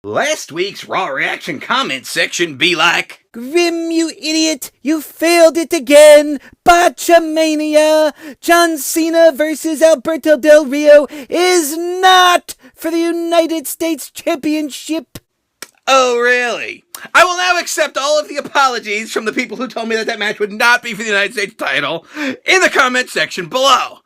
last week's Raw reaction comment section be like, Grim, you idiot! You failed it again! Botchamania! John Cena versus Alberto Del Rio is not for the United States Championship! oh really? I will now accept all of the apologies from the people who told me that match would not be for the United States title in the comment section below.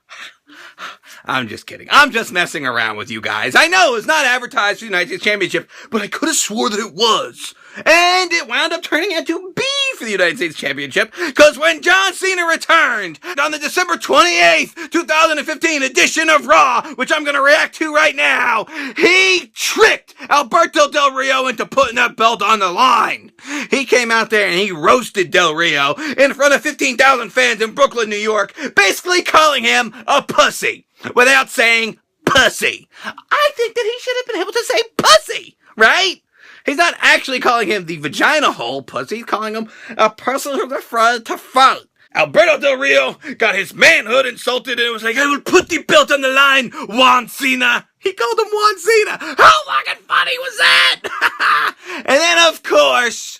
I'm just kidding. I'm just messing around with you guys. I know it's not advertised for the United States Championship, but I could have swore that it was. And it wound up turning out to be for the United States Championship, because when John Cena returned on the December 28th, 2015 edition of Raw, which I'm going to react to right now, he tricked Alberto Del Rio into putting that belt on the line. He came out there and he roasted Del Rio in front of 15,000 fans in Brooklyn, New York, basically calling him a pussy, without saying pussy. I think that he should have been able to say pussy, right? He's not actually calling him the vagina hole pussy. He's calling him a person from the front to front. Alberto Del Rio got his manhood insulted and it was like, I will put the belt on the line, Juan Cena. He called him Juan Cena. How fucking funny was that? And then, of course,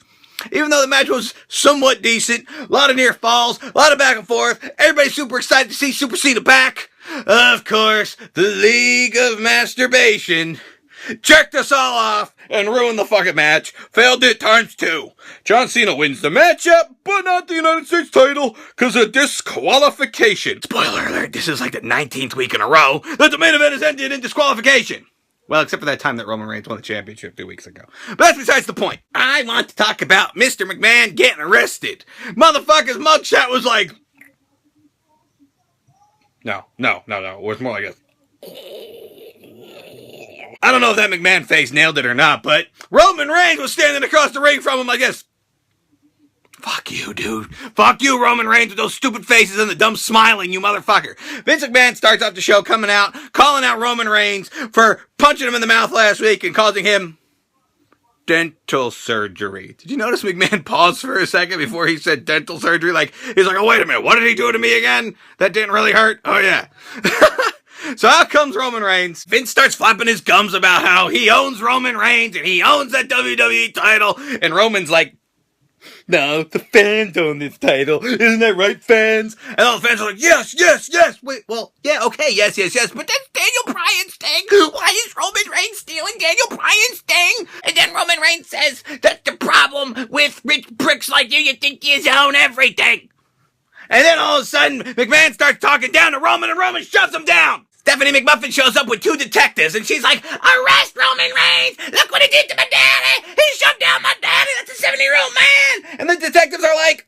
even though the match was somewhat decent, a lot of near falls, a lot of back and forth, everybody's super excited to see Super Cena back. Of course, the League of Masturbation jerked us all off and ruined the fucking match. Failed it times 2. John Cena wins the matchup, but not the United States title, because of disqualification. Spoiler alert, this is like the 19th week in a row that the main event has ended in disqualification. Well, except for that time that Roman Reigns won the championship 2 weeks ago. But that's besides the point. I want to talk about Mr. McMahon getting arrested. Motherfucker's mugshot was like... No. It was more like a... I don't know if that McMahon face nailed it or not, but Roman Reigns was standing across the ring from him like this. Fuck you, dude. Fuck you, Roman Reigns, with those stupid faces and the dumb smiling, you motherfucker. Vince McMahon starts off the show coming out, calling out Roman Reigns for punching him in the mouth last week and causing him dental surgery. Did you notice McMahon paused for a second before he said dental surgery? Like, he's like, oh, wait a minute, what did he do to me again? That didn't really hurt? Oh, yeah. So out comes Roman Reigns. Vince starts flapping his gums about how he owns Roman Reigns and he owns that WWE title. And Roman's like, no, the fans own this title. Isn't that right, fans? And all the fans are like, yes. Wait, well, yeah, okay, yes. But that's Daniel Bryan's thing. Why is Roman Reigns stealing Daniel Bryan's thing? And then Roman Reigns says, that's the problem with rich pricks like you think you own everything. And then all of a sudden, McMahon starts talking down to Roman and Roman shuts him down. Stephanie McMuffin shows up with 2 detectives, and she's like, arrest Roman Reigns! Look what he did to my daddy! He shut down my daddy! That's a 70-year-old man! And the detectives are like,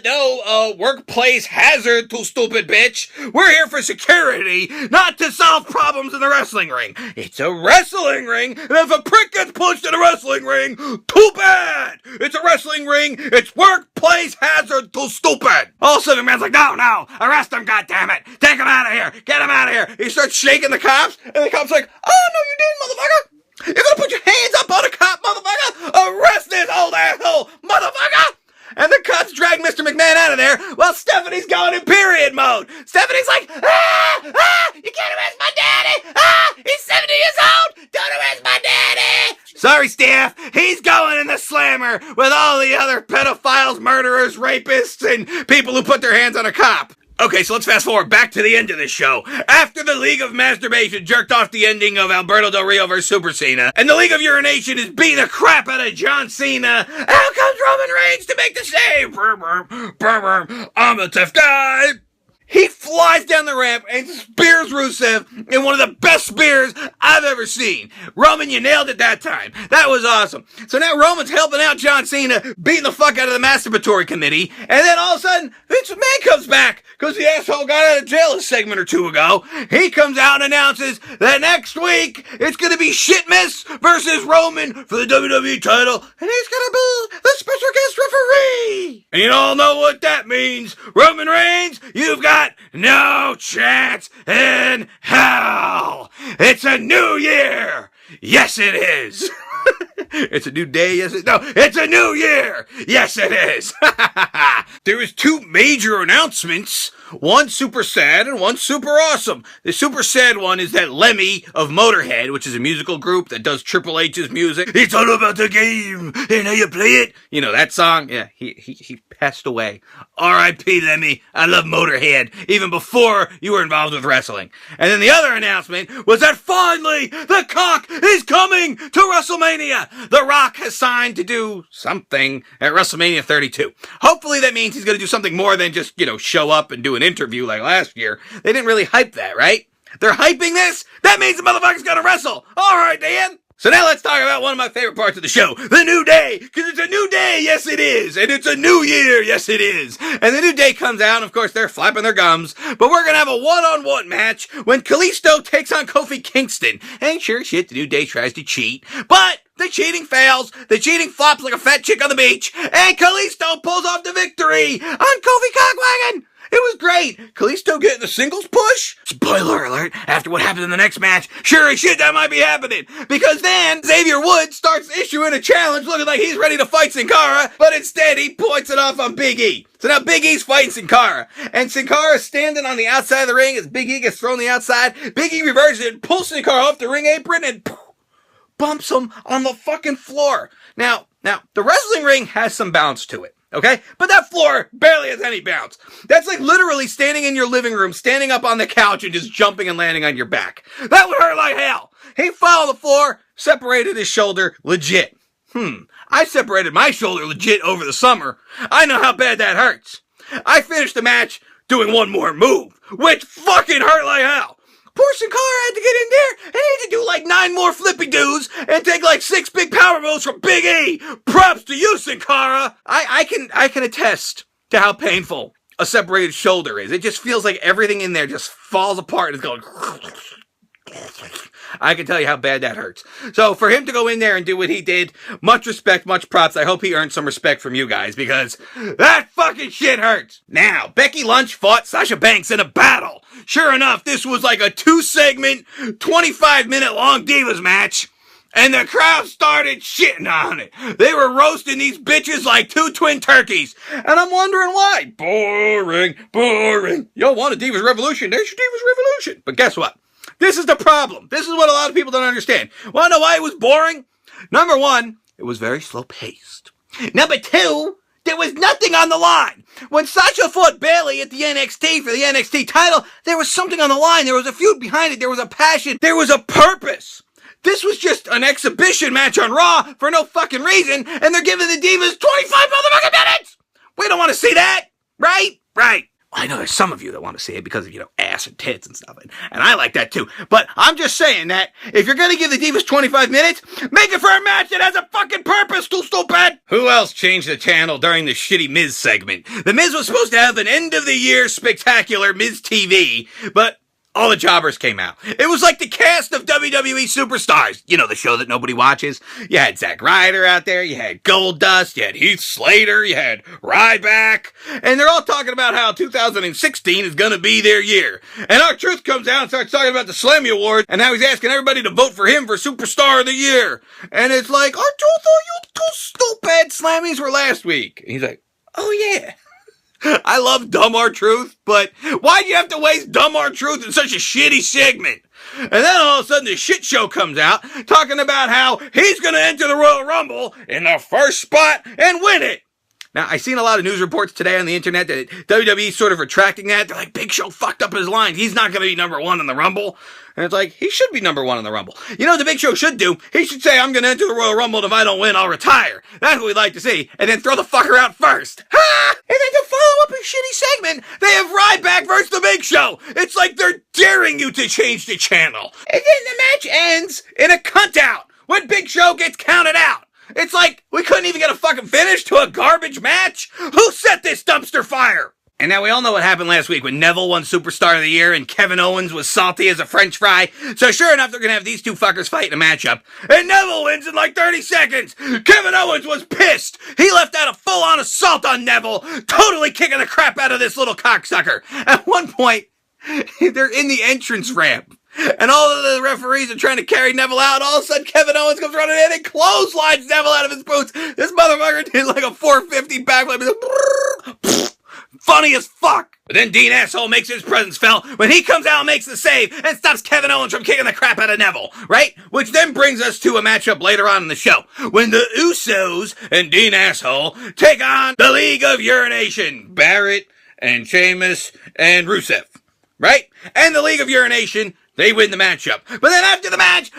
no, workplace hazard, too stupid bitch. We're here for security, not to solve problems in the wrestling ring. It's a wrestling ring, and if a prick gets punched in a wrestling ring, too bad! It's a wrestling ring, it's workplace hazard, too stupid! All of a sudden, man's like, no, arrest him, goddammit! Take him out of here! Get him out of here! He starts shaking the cops, and the cop's like, oh, no, you didn't, motherfucker! You're gonna put your hands up on a cop, motherfucker! Arrest this old asshole, motherfucker! And the cops drag Mr. McMahon out of there while Stephanie's going in period mode. Stephanie's like, you can't arrest my daddy! He's 70 years old! Don't arrest my daddy! Sorry, Steph, he's going in the slammer with all the other pedophiles, murderers, rapists, and people who put their hands on a cop. Okay, so let's fast forward back to the end of this show. After the League of Masturbation jerked off the ending of Alberto Del Rio vs. Super Cena, and the League of Urination is beating the crap out of John Cena, out comes Roman Reigns to make the save. I'm a tough guy. He flies down the ramp and spears Rusev in one of the best spears I've ever seen. Roman, you nailed it that time. That was awesome. So now Roman's helping out John Cena, beating the fuck out of the masturbatory committee, and then all of a sudden, Vince McMahon comes back, because the asshole got out of jail a segment or 2 ago. He comes out and announces that next week, it's gonna be Shitmas versus Roman for the WWE title, and he's gonna be the special guest referee. And you all know what that means. Roman Reigns, you've got no chance in hell. It's a new year. Yes, it is. It's a new day. Yes, no, it's a new year. Yes, it is. There was 2 major announcements. One super sad and one super awesome. The super sad one is that Lemmy of Motorhead, which is a musical group that does Triple H's music. It's all about the game and how you play it. You know that song? Yeah, he passed away. R.I.P. Lemmy. I love Motorhead, even before you were involved with wrestling. And then the other announcement was that finally the cock is coming to WrestleMania. The Rock has signed to do something at WrestleMania 32. Hopefully that means he's going to do something more than just, show up and do an interview like last year. They didn't really hype that, right? They're hyping this? That means the motherfucker's going to wrestle. All right, Dan. So now let's talk about one of my favorite parts of the show, the New Day. Because it's a new day, yes it is. And it's a new year, yes it is. And the New Day comes out, and of course they're flapping their gums. But we're going to have a one-on-one match when Kalisto takes on Kofi Kingston. And sure shit, the New Day tries to cheat. But the cheating fails. The cheating flops like a fat chick on the beach. And Kalisto pulls off the victory on Kofi Cockwagon. It was great. Kalisto getting the singles push? Spoiler alert, after what happened in the next match, sure as shit that might be happening. Because then Xavier Woods starts issuing a challenge looking like he's ready to fight Sin Cara, but instead he points it off on Big E. So now Big E's fighting Sin Cara. And Sin Cara is standing on the outside of the ring as Big E gets thrown the outside. Big E reverses it, pulls Sin Cara off the ring apron, and bumps him on the fucking floor. Now, the wrestling ring has some bounce to it. Okay? But that floor barely has any bounce. That's like literally standing in your living room, standing up on the couch and just jumping and landing on your back. That would hurt like hell. He fell on the floor, separated his shoulder, legit. I separated my shoulder legit over the summer. I know how bad that hurts. I finished the match doing one more move, which fucking hurt like hell. Poor Sin Cara had to get in there, and he had to do like 9 more flippy doos and take like 6 big power moves from Big E. Props to you, Sin Cara. I can attest to how painful a separated shoulder is. It just feels like everything in there just falls apart and is going. I can tell you how bad that hurts. So for him to go in there and do what he did, much respect, much props. I hope he earned some respect from you guys because that fucking shit hurts. Now, Becky Lynch fought Sasha Banks in a battle. Sure enough, this was like a 2-segment, 25-minute long Divas match. And the crowd started shitting on it. They were roasting these bitches like 2 twin turkeys. And I'm wondering why. Boring. Yo, want a Divas Revolution? There's your Divas Revolution. But guess what? This is the problem. This is what a lot of people don't understand. Want to know why it was boring? Number 1, it was very slow-paced. Number 2, there was nothing on the line. When Sasha fought Bayley at the NXT for the NXT title, there was something on the line. There was a feud behind it. There was a passion. There was a purpose. This was just an exhibition match on Raw for no fucking reason, and they're giving the Divas 25 motherfucking minutes! We don't want to see that, right? Right. I know there's some of you that want to see it because of, ass and tits and stuff, and I like that too. But I'm just saying that if you're going to give the Divas 25 minutes, make it for a match that has a fucking purpose, too stupid! Who else changed the channel during the shitty Miz segment? The Miz was supposed to have an end-of-the-year spectacular Miz TV, but all the jobbers came out. It was like the cast of WWE Superstars. You know, the show that nobody watches. You had Zack Ryder out there. You had Goldust. You had Heath Slater. You had Ryback. And they're all talking about how 2016 is going to be their year. And R-Truth comes out and starts talking about the Slammy Award and how he's asking everybody to vote for him for Superstar of the Year. And it's like, R-Truth, oh, you two stupid Slammies were last week. And he's like, oh, yeah. I love dumb R-Truth, but why'd you have to waste dumb R-Truth in such a shitty segment? And then all of a sudden the shit show comes out talking about how he's going to enter the Royal Rumble in the first spot and win it. Now, I've seen a lot of news reports today on the internet that WWE's sort of retracting that. They're like, Big Show fucked up his lines. He's not going to be number 1 in the Rumble. And it's like, he should be number 1 in the Rumble. You know what the Big Show should do? He should say, I'm going to enter the Royal Rumble, and if I don't win, I'll retire. That's what we'd like to see. And then throw the fucker out first. Ha! And then to follow up his shitty segment, they have Ryback versus the Big Show. It's like they're daring you to change the channel. And then the match ends in a cunt out when Big Show gets counted out. It's like, we couldn't even get a fucking finish to a garbage match? Who set this dumpster fire? And now we all know what happened last week when Neville won Superstar of the Year and Kevin Owens was salty as a French fry. So sure enough, they're going to have these two fuckers fight in a matchup. And Neville wins in like 30 seconds. Kevin Owens was pissed. He left out a full-on assault on Neville, totally kicking the crap out of this little cocksucker. At one point, they're in the entrance ramp. And all of the referees are trying to carry Neville out. All of a sudden, Kevin Owens comes running in and clotheslines Neville out of his boots. This motherfucker did like a 450 backflip. Funny as fuck. But then Dean Asshole makes his presence felt when he comes out and makes the save and stops Kevin Owens from kicking the crap out of Neville, right? Which then brings us to a matchup later on in the show when the Usos and Dean Asshole take on the League of Urination, Barrett and Sheamus and Rusev, right? And the League of Urination, they win the matchup. But then after the match,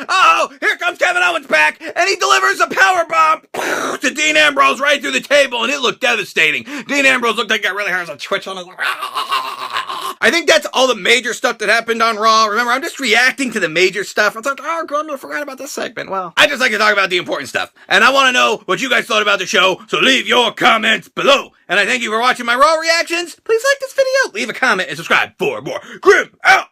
here comes Kevin Owens back, and he delivers a powerbomb to Dean Ambrose right through the table, and it looked devastating. Dean Ambrose looked like he got really hurt, a twitch on his... I think that's all the major stuff that happened on Raw. Remember, I'm just reacting to the major stuff. I thought, God, I forgot about this segment. Well, I just like to talk about the important stuff. And I want to know what you guys thought about the show, so leave your comments below. And I thank you for watching my Raw reactions. Please like this video, leave a comment, and subscribe for more Grim Out.